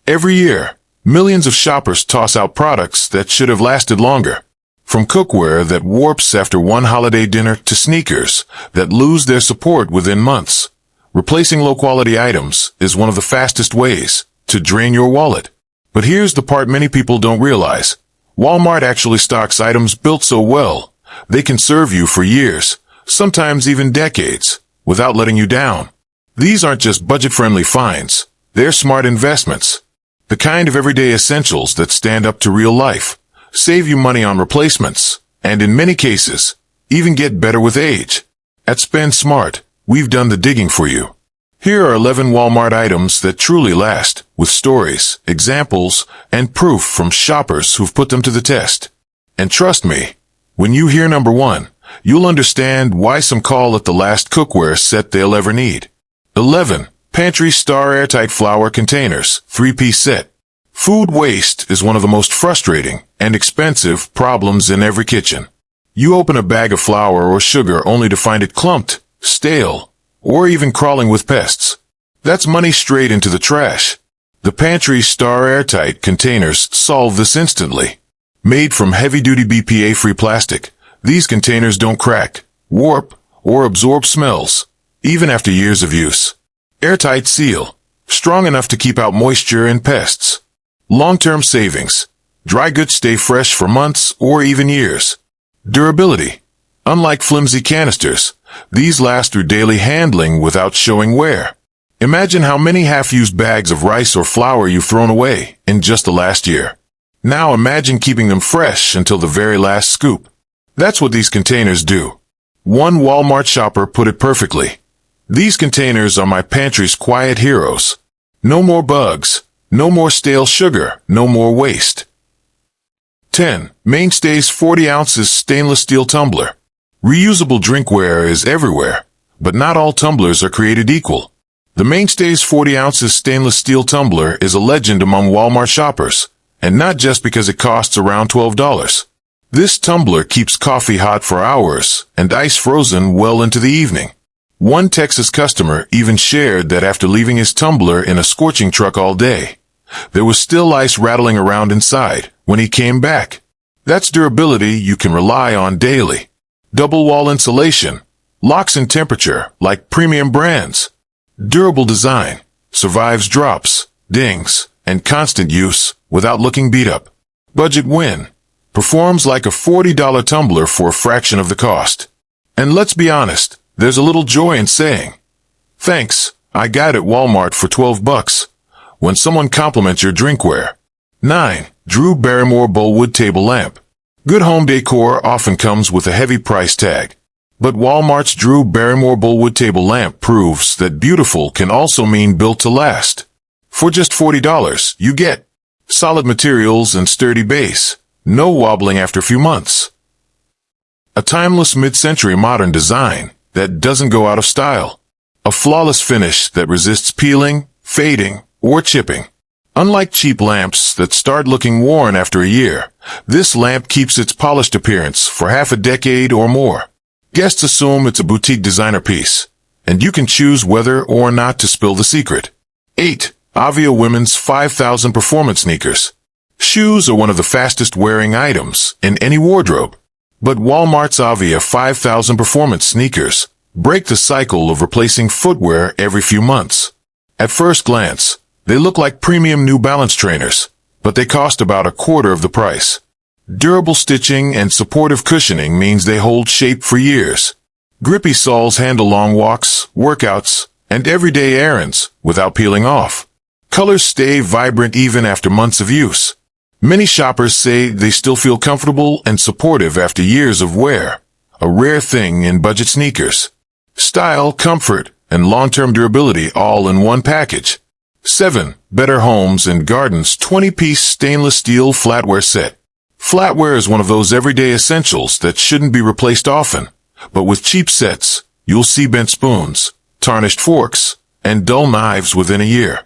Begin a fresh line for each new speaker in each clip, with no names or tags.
Every year, millions of shoppers toss out products that should have lasted longer. From cookware that warps after one holiday dinner to sneakers that lose their support within months. Replacing low-quality items is one of the fastest ways to drain your wallet. But here's the part many people don't realize. Walmart actually stocks items built so well, they can serve you for years, sometimes even decades, without letting you down. These aren't just budget-friendly finds, they're smart investments. The kind of everyday essentials that stand up to real life, save you money on replacements, and in many cases, even get better with age. At Spend Smart, we've done the digging for you. Here are 11 Walmart items that truly last, with stories, examples, and proof from shoppers who've put them to the test. And trust me, when you hear number 1, you'll understand why some call it the last cookware set they'll ever need. 11. Pantry Star Airtight Flour Containers, 3-piece set. Food waste is one of the most frustrating and expensive problems in every kitchen. You open a bag of flour or sugar only to find it clumped, stale, or even crawling with pests. That's money straight into the trash. The Pantry Star Airtight containers solve this instantly. Made from heavy-duty BPA-free plastic, these containers don't crack, warp, or absorb smells, even after years of use. Airtight seal, strong enough to keep out moisture and pests. Long-term savings. Dry goods stay fresh for months or even years. Durability. Unlike flimsy canisters, these last through daily handling without showing wear. Imagine how many half-used bags of rice or flour you've thrown away in just the last year. Now imagine keeping them fresh until the very last scoop. That's what these containers do. One Walmart shopper put it perfectly. These containers are my pantry's quiet heroes. No more bugs, no more stale sugar, no more waste. 10. Mainstays 40 ounces stainless steel tumbler. Reusable drinkware is everywhere, but not all tumblers are created equal. The Mainstays 40 ounces stainless steel tumbler is a legend among Walmart shoppers, and not just because it costs around $12. This tumbler keeps coffee hot for hours and ice frozen well into the evening. One Texas customer even shared that after leaving his tumbler in a scorching truck all day, there was still ice rattling around inside when he came back. That's durability you can rely on daily. Double wall insulation, locks in temperature like premium brands. Durable design, survives drops, dings, and constant use without looking beat up. Budget win, performs like a $40 tumbler for a fraction of the cost. And let's be honest, there's a little joy in saying, "Thanks, I got it at Walmart for $12, when someone compliments your drinkware. 9. Drew Barrymore Bowlwood Table Lamp. Good home decor often comes with a heavy price tag. But Walmart's Drew Barrymore Bowlwood Table Lamp proves that beautiful can also mean built to last. For just $40, you get solid materials and sturdy base, no wobbling after a few months. A timeless mid-century modern design that doesn't go out of style. A flawless finish that resists peeling, fading, or chipping. Unlike cheap lamps that start looking worn after a year, this lamp keeps its polished appearance for half a decade or more. Guests assume it's a boutique designer piece, and you can choose whether or not to spill the secret. 8. Avia Women's 5000 Performance Sneakers. Shoes are one of the fastest wearing items in any wardrobe. But Walmart's Avia 5000 Performance Sneakers break the cycle of replacing footwear every few months. At first glance, they look like premium New Balance trainers, but they cost about a quarter of the price. Durable stitching and supportive cushioning means they hold shape for years. Grippy soles handle long walks, workouts, and everyday errands without peeling off. Colors stay vibrant even after months of use. Many shoppers say they still feel comfortable and supportive after years of wear, a rare thing in budget sneakers. Style, comfort, and long-term durability all in one package. 7. Better Homes and Gardens 20-piece stainless steel flatware set. Flatware is one of those everyday essentials that shouldn't be replaced often, but with cheap sets, you'll see bent spoons, tarnished forks, and dull knives within a year.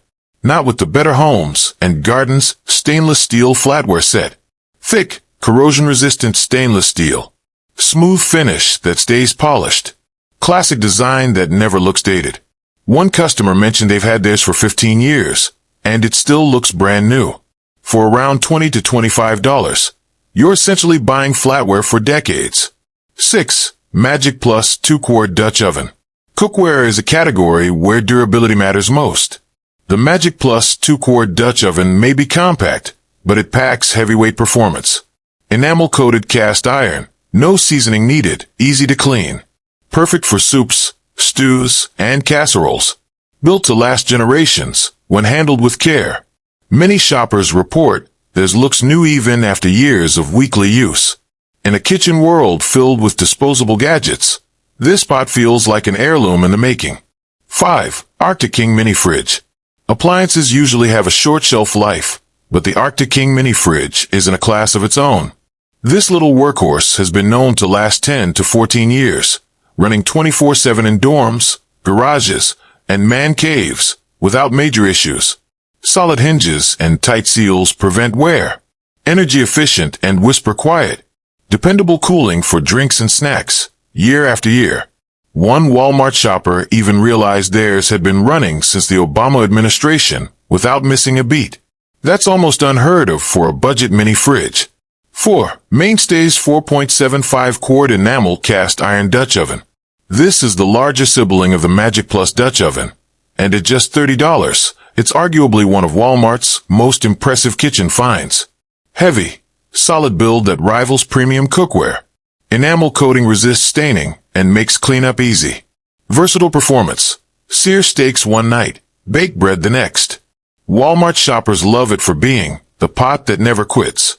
Not with the Better Homes and Gardens stainless steel flatware set. Thick, corrosion-resistant stainless steel. Smooth finish that stays polished. Classic design that never looks dated. One customer mentioned they've had theirs for 15 years, and it still looks brand new. For around $20 to $25, you're essentially buying flatware for decades. 6. Magic Plus 2-quart Dutch Oven. Cookware is a category where durability matters most. The Magic Plus 2-quart Dutch oven may be compact, but it packs heavyweight performance. Enamel-coated cast iron, no seasoning needed, easy to clean. Perfect for soups, stews, and casseroles. Built to last generations when handled with care. Many shoppers report theirs looks new even after years of weekly use. In a kitchen world filled with disposable gadgets, this pot feels like an heirloom in the making. 5. Arctic King Mini Fridge. Appliances usually have a short shelf life, but the Arctic King Mini Fridge is in a class of its own. This little workhorse has been known to last 10 to 14 years, running 24/7 in dorms, garages, and man caves without major issues. Solid hinges and tight seals prevent wear. Energy efficient and whisper quiet. Dependable cooling for drinks and snacks, year after year. One Walmart shopper even realized theirs had been running since the Obama administration without missing a beat. That's almost unheard of for a budget mini fridge. 4. Mainstay's 4.75-quart enamel cast iron Dutch oven. This is the larger sibling of the Magic Plus Dutch oven, and at just $30, it's arguably one of Walmart's most impressive kitchen finds. Heavy, solid build that rivals premium cookware. Enamel coating resists staining and makes cleanup easy. Versatile performance. Sear steaks one night, bake bread the next. Walmart shoppers love it for being the pot that never quits.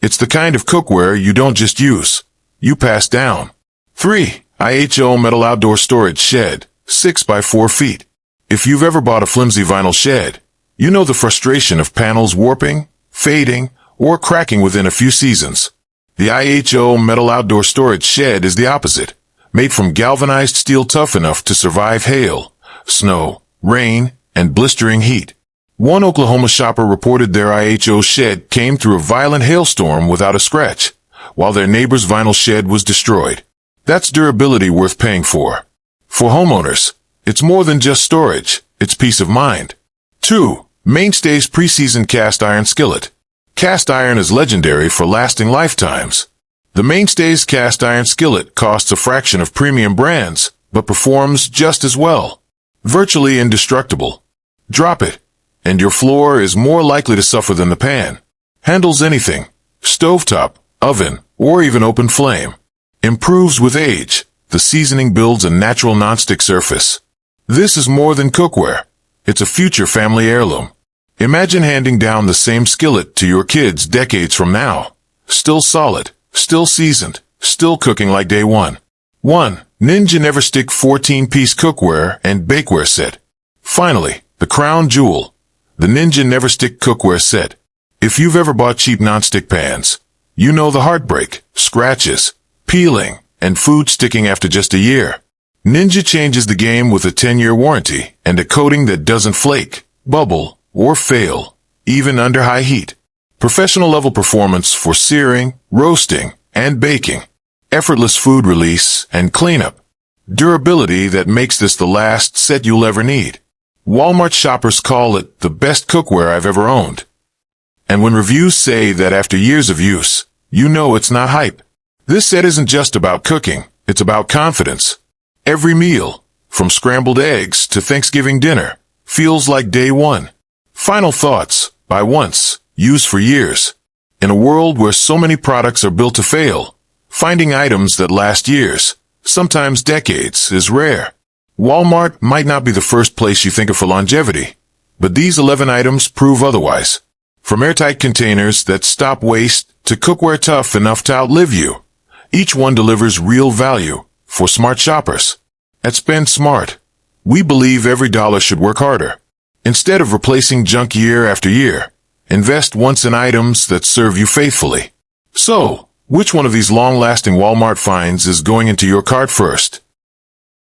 It's the kind of cookware you don't just use, you pass down. 3. IHO Metal Outdoor Storage Shed, 6 by 4 feet. If you've ever bought a flimsy vinyl shed, you know the frustration of panels warping, fading, or cracking within a few seasons. The IHO Metal Outdoor Storage Shed is the opposite, made from galvanized steel tough enough to survive hail, snow, rain, and blistering heat. One Oklahoma shopper reported their IHO shed came through a violent hailstorm without a scratch, while their neighbor's vinyl shed was destroyed. That's durability worth paying for. For homeowners, it's more than just storage, it's peace of mind. 2. Mainstay's Preseasoned Cast Iron Skillet. Cast iron is legendary for lasting lifetimes. The Mainstay's cast iron skillet costs a fraction of premium brands, but performs just as well. Virtually indestructible. Drop it, and your floor is more likely to suffer than the pan. Handles anything, stovetop, oven, or even open flame. Improves with age. The seasoning builds a natural nonstick surface. This is more than cookware. It's a future family heirloom. Imagine handing down the same skillet to your kids decades from now. Still solid, still seasoned, still cooking like day one. 1. Ninja Neverstick 14-piece cookware and bakeware set. Finally, the crown jewel, the Ninja Neverstick cookware set. If you've ever bought cheap nonstick pans, you know the heartbreak, scratches, peeling, and food sticking after just a year. Ninja changes the game with a 10-year warranty and a coating that doesn't flake, bubble, or fail, even under high heat. Professional level performance for searing, roasting, and baking. Effortless food release and cleanup. Durability that makes this the last set you'll ever need. Walmart shoppers call it the best cookware I've ever owned. And when reviews say that after years of use, you know it's not hype. This set isn't just about cooking, it's about confidence. Every meal, from scrambled eggs to Thanksgiving dinner, feels like day one. Final thoughts. Buy once, use for years. In a world where so many products are built to fail, finding items that last years, sometimes decades, is rare. Walmart might not be the first place you think of for longevity, but these 11 items prove otherwise. From airtight containers that stop waste to cookware tough enough to outlive you, each one delivers real value for smart shoppers. At Spend Smart, we believe every dollar should work harder. Instead of replacing junk year after year, invest once in items that serve you faithfully. So, which one of these long-lasting Walmart finds is going into your cart first?